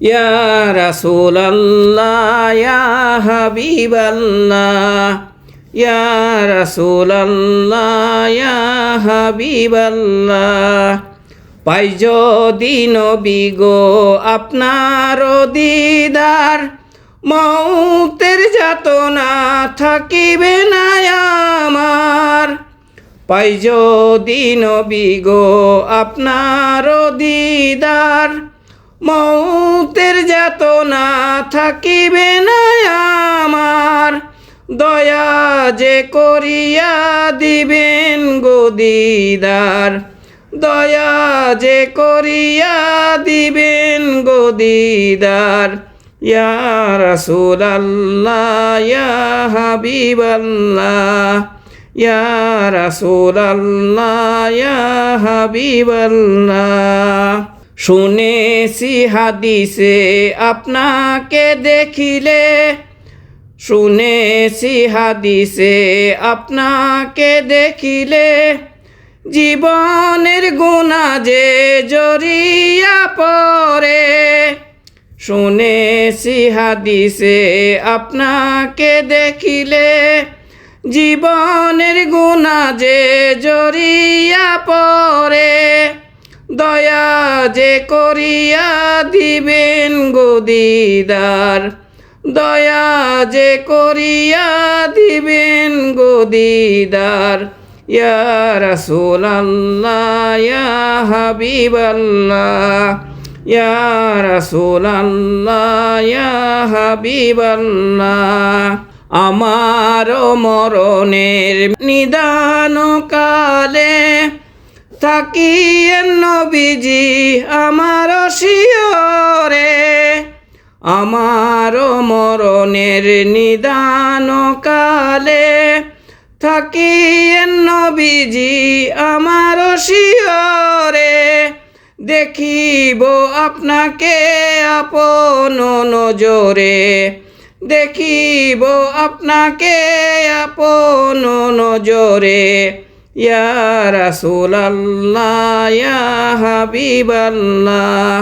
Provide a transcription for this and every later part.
ইয়া রাসূলাল্লাহ ইয়া হাবিবাল্লাহ ইয়া রাসূলাল্লাহ ইয়া হাবিবাল্লাহ পাই যদি নবী গো আপনার দিদার মৌতের যাতনা থাকিবে না আমার পাই যদি নবী গো আপনার দিদার মৌতের যাতনা থাকিবে না আমার দয়া যে করিয়া দিবেন গো দিদার দয়া যে করিয়া দিবেন গো দিদার ইয়া রাসূলাল্লাহ ইয়া হাবিবাল্লাহ ইয়া রাসূলাল্লাহ ইয়া হাবিবাল্লাহ শুনেছি হাদিসে আপনাকে দেখিলে শুনেছি হাদিসে আপনাকে দেখিলে জীবনের গুনাহ যে জড়িয়া পড়ে শুনেছি হাদিসে আপনাকে দেখিলে জীবনের গুনাহ যে জড়িয়া পড়ে দয়া যে করিয়া দিবেন গো দিদার দয়া যে করিয়া দিবেন গো দিদার ইয়া রাসূলাল্লাহ ইয়া হাবিবাল্লাহ ইয়া রাসূলাল্লাহ ইয়া হাবিবাল্লাহ আমার মরণের নিদান কালে থাকিয়েন নবীজি আমার শিয়রে আমার মরণের নিদান কালে থাকিয়েন নবীজি আমার শিয়রে দেখিব আপনাকে আপন নজরে দেখিব আপনাকে আপন নজরে ইয়া রাসূলাল্লাহ ইয়া হাবিবাল্লাহ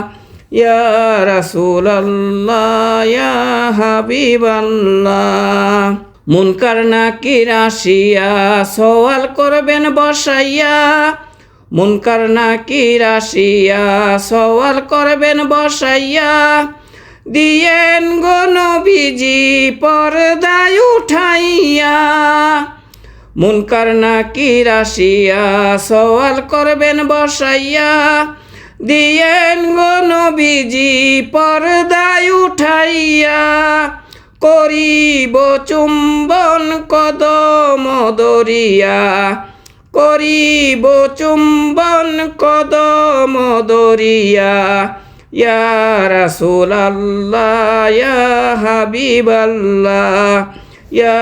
ইয়া রাসূলাল্লাহ ইয়া হাবিবাল্লাহ মুনকার নাকির আসিয়া সওয়াল করবেন বসাইয়া মুনকার নাকির আসিয়া সওয়াল করবেন বসাইয়া দিয়েন গো নবীজি পর্দায় উঠাইয়া মুনকার নাকির আসিয়া সওয়াল করবেন বসাইয়া দিয়েন গো নবীজি পর্দায় উঠাইয়া করিব চুম্বন কদম দরিয়া করিব চুম্বন কদম দরিয়া ইয়া রাসূলাল্লাহ ইয়া হাবিবাল্লাহ ইয়া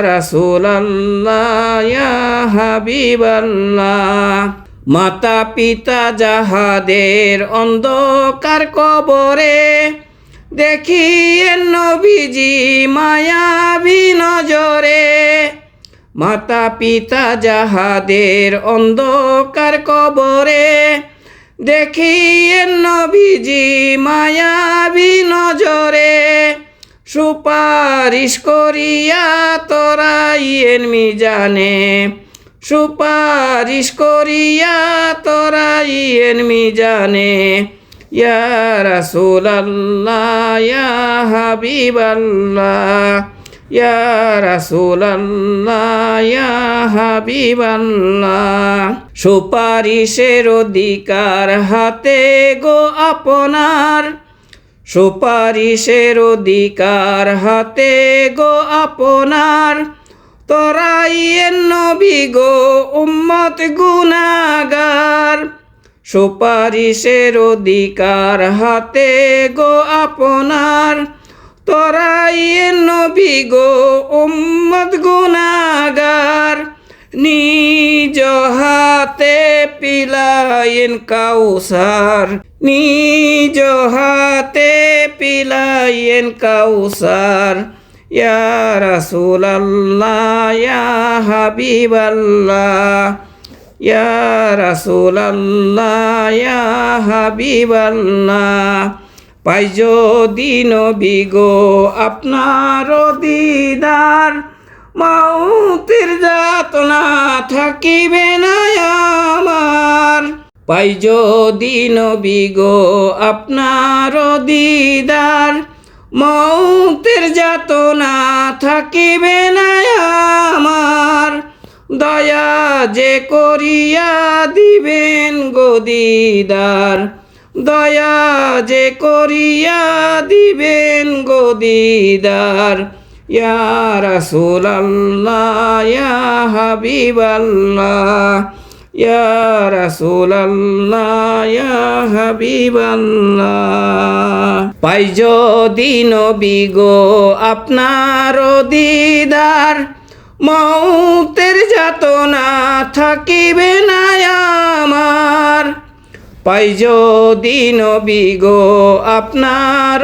রাসূলাল্লাহ ইয়া হাবিবাল্লাহ মাতা পিতা যাহাদের অন্ধকার কবরে দেখিয়েন নবীজি মায়াবী নজরে মাতা পিতা যাহাদের অন্ধকার কবরে দেখিয়েন নবীজি মায়াবী নজরে সুপারিশ করিয়া তরাইয়েন মিজানে সুপারিশ করিয়া তরাইয়েন মিজানে ইয়া রাসূলাল্লাহ ইয়া হাবিবাল্লাহ ইয়া রাসূলাল্লাহ ইয়া হাবিবাল্লাহ সুপারিশের অধিকার হাতে গো আপনার সুপারিশের অধিকার হাতে গো আপনার তরাইয়েন নবী গো উম্মত গুনাহগার সুপারিশের অধিকার হাতে গো আপনার তরাইয়েন নবী গো উম্মত গুনাহগার নিজ হাতে পিলায়েন কাউসার নিজ হাতে পিলায়েন কাউসার ইয়া রাসূলাল্লাহ ইয়া হাবিবাল্লাহ ইয়া রাসূলাল্লাহ ইয়া হাবিবাল্লাহ পাই যদি নবী গো আপনার দিদার, মৌতের যাতনা থাকিবে না আমার। পাই যদি নবী গো আপনার দিদার, মৌতের যাতনা থাকিবে না আমার। দয়া যে করিয়া দিবেন গো দিদার, দয়া যে করিয়া দিবেন গো দিদার। ইয়া রাসূলাল্লাহ ইয়া হাবিবাল্লাহ, ইয়া রাসূলাল্লাহ ইয়া হাবিবাল্লাহ। পাই যদি নবী গো আপনার দিদার, মৌতের যাতনা থাকিবে না আমার। পাই যদি নবী গো আপনার